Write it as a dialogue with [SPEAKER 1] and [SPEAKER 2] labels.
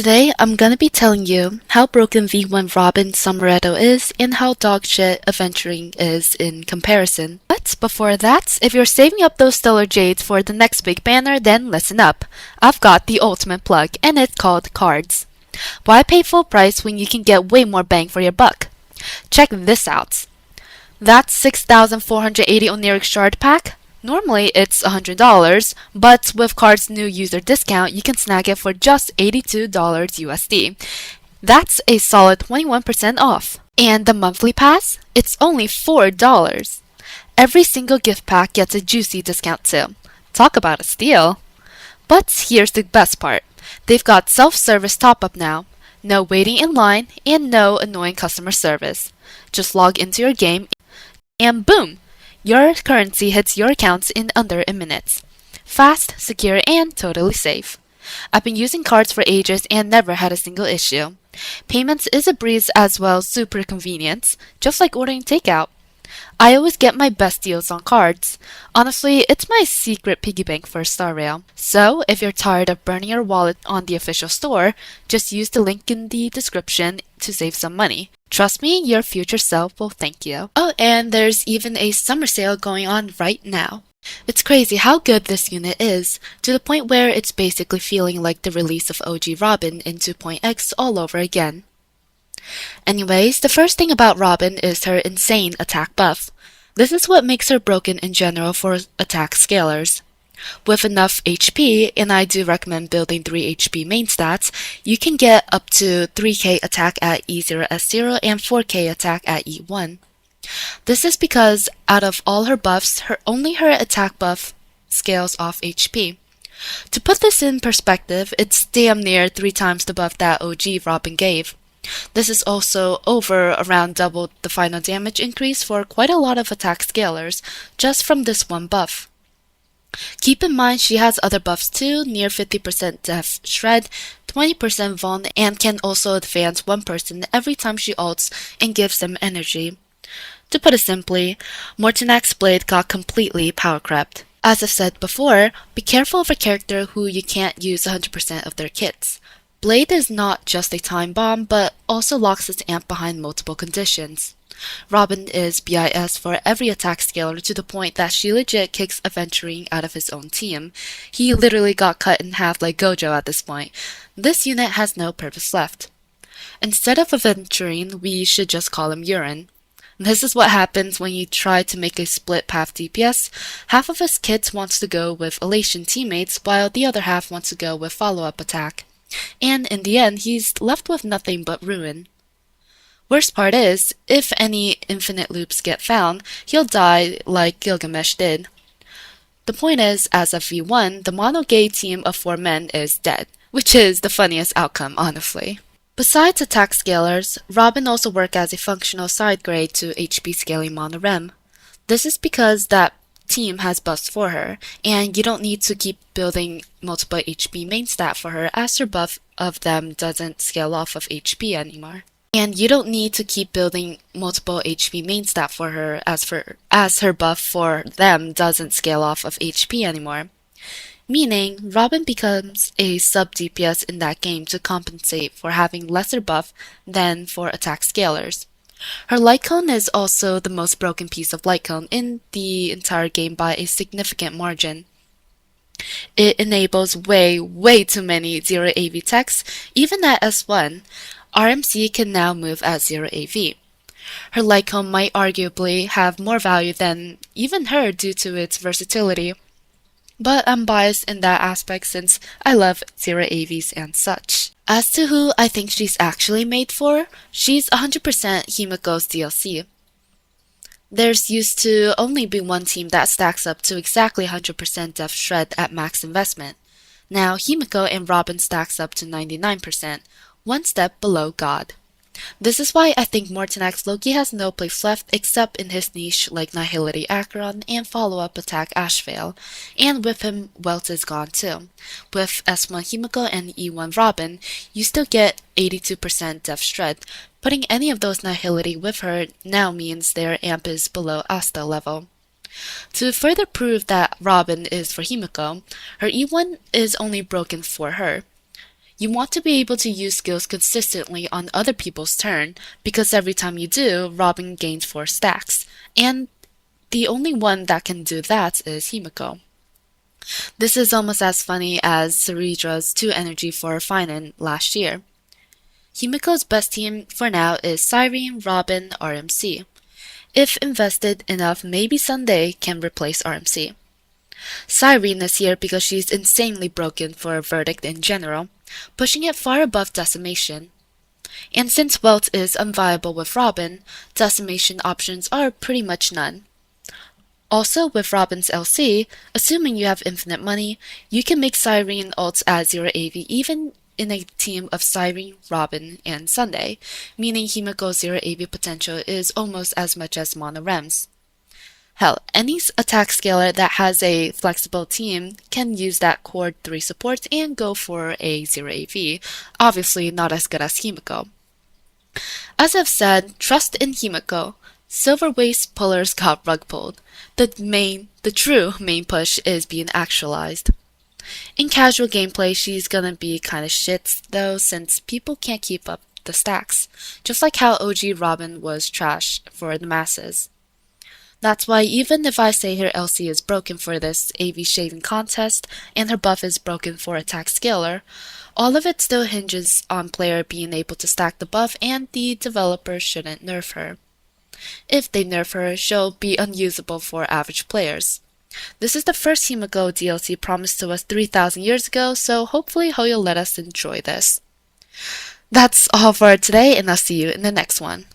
[SPEAKER 1] Today, I'm gonna be telling you how broken V1 Boobin Summeretto is and how dogshit Aventuring is in comparison. But before that, if you're saving up those stellar jades for the next big banner, then listen up. I've got the ultimate plug, and it's called Kardz. Why pay full price when you can get way more bang for your buck? Check this out. That's 6,480 Oniric Shard Pack. Normally it's $100, but with Kardz' new user discount, you can snag it for just $82 USD. That's a solid 21% off. And the monthly pass? It's only $4. Every single gift pack gets a juicy discount too. Talk about a steal. But here's the best part. They've got self-service top-up now. No waiting in line and no annoying customer service. Just log into your game and boom! Your currency hits your accounts in under a minute. Fast, secure, and totally safe. I've been using Kardz for ages and never had a single issue. Payments is a breeze as well, super convenient, just like ordering takeout. I always get my best deals on Kardz. Honestly, it's my secret piggy bank for Star Rail. So, if you're tired of burning your wallet on the official store, just use the link in the description to save some money. Trust me, your future self will thank you. Oh, and there's even a summer sale going on right now. It's crazy how good this unit is, to the point where it's basically feeling like the release of OG Robin in 2.x all over again. Anyways, the first thing about Robin is her insane attack buff. This is what makes her broken in general for attack scalers. With enough HP, and I do recommend building 3 HP main stats, you can get up to 3k attack at E0S0 and 4k attack at E1. This is because out of all her buffs, only her attack buff scales off HP. To put this in perspective, it's damn near 3 times the buff that OG Robin gave. This is also over around double the final damage increase for quite a lot of attack scalers, just from this one buff. Keep in mind she has other buffs too, near 50% Def Shred, 20% Vuln, and can also advance one person every time she ults and gives them energy. To put it simply, Mortenax Blade got completely power crept. As I've said before, be careful of a character who you can't use 100% of their kits. Blade is not just a time bomb, but also locks its amp behind multiple conditions. Robin is BIS for every attack scaler to the point that she legit kicks Aventuring out of his own team. He literally got cut in half like Gojo at this point. This unit has no purpose left. Instead of Aventuring, we should just call him Urine. This is what happens when you try to make a split path DPS. Half of his kit wants to go with Elation teammates, while the other half wants to go with follow-up attack. And in the end, he's left with nothing but ruin. Worst part is, if any infinite loops get found, he'll die like Gilgamesh did. The point is, as of V1, the mono-gay team of 4 men is dead, which is the funniest outcome, honestly. Besides attack scalers, Robin also works as a functional side grade to HP scaling mono-rem. This is because that team has buffs for her, and you don't need to keep building multiple HP main stat for her as her buff of them doesn't scale off of HP anymore. And you don't need to keep building multiple HP main stat for her as her buff for them doesn't scale off of HP anymore. Meaning, Robin becomes a sub-DPS in that game to compensate for having lesser buff than for attack scalers. Her light cone is also the most broken piece of light cone in the entire game by a significant margin. It enables way too many 0 AV techs, even at S1. RMC can now move at 0 AV. Her light cone might arguably have more value than even her due to its versatility, but I'm biased in that aspect since I love 0 AVs and such. As to who I think she's actually made for, she's 100% Himeko's DLC. There's used to only be one team that stacks up to exactly 100% Def Shred at max investment. Now Himeko and Robin stacks up to 99%. One step below God. This is why I think Mortenax Loki has no place left except in his niche like Nihility Acheron and follow-up attack Ashvale, and with him Welt is gone too. With S1 Himeko and E1 Robin, you still get 82% Def Shred. Putting any of those Nihility with her now means their amp is below Asta level. To further prove that Robin is for Himeko, her E1 is only broken for her. You want to be able to use skills consistently on other people's turn, because every time you do, Robin gains 4 stacks, and the only one that can do that is Himeko. This is almost as funny as Ceridra's 2 energy for Finan last year. Himeko's best team for now is Cyrene, Robin, RMC. If invested enough, maybe Sunday can replace RMC. Cyrene is here because she's insanely broken for a verdict in general, pushing it far above decimation. And since Welt is unviable with Robin, decimation options are pretty much none. Also, with Robin's LC, assuming you have infinite money, you can make Cyrene ults as 0 AV even in a team of Cyrene, Robin, and Sunday, meaning Himeko's 0 AV potential is almost as much as Mono Rem's. Hell, any attack scaler that has a flexible team can use that core 3 support and go for a 0 AV, obviously not as good as Himeko. As I've said, trust in Himeko. Silver Waste pullers got rug pulled. The true main push is being actualized. In casual gameplay, she's gonna be kinda shit though, since people can't keep up the stacks, just like how OG Robin was trash for the masses. That's why even if I say her LC is broken for this AV shaving contest, and her buff is broken for attack scaler, all of it still hinges on player being able to stack the buff, and the developer shouldn't nerf her. If they nerf her, she'll be unusable for average players. This is the first Himeko DLC promised to us 3,000 years ago, so hopefully Hoyo let us enjoy this. That's all for today, and I'll see you in the next one.